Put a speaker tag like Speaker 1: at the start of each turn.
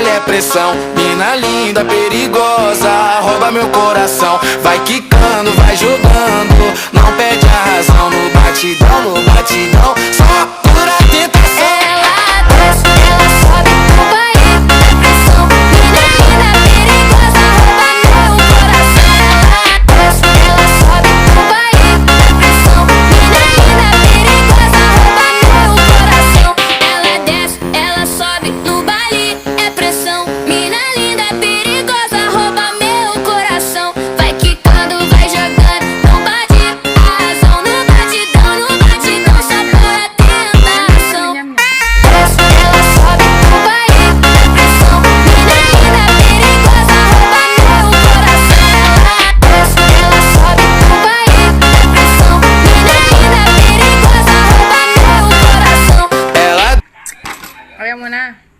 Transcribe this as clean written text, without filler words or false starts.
Speaker 1: baile é pressão. Mina linda, perigosa, rouba meu coração. Vai quicando, vai jogando, não perde a razão. No batidão, no batidão, só pura tentação.
Speaker 2: Ela desce, ela sobe no baile, é pressão. Mina linda, perigosa, rouba meu coração. Ela desce, ela sobe no baile, é pressão. Mina linda, perigosa, rouba meu coração. Ela desce, ela sobe no baile, é pressão. Mina linda, perigosa, rouba meu coração. Vai quicando, vai jogando, não bate a razão. No batidão, só para tentação. Desce, ela sobe no baile, é pressão. Mina linda, perigosa, rouba meu coração. Ela desce, ela sobe no baile, é pressão. Mina linda, perigosa, rouba meu coração.
Speaker 1: Ela
Speaker 3: Olha, Mona.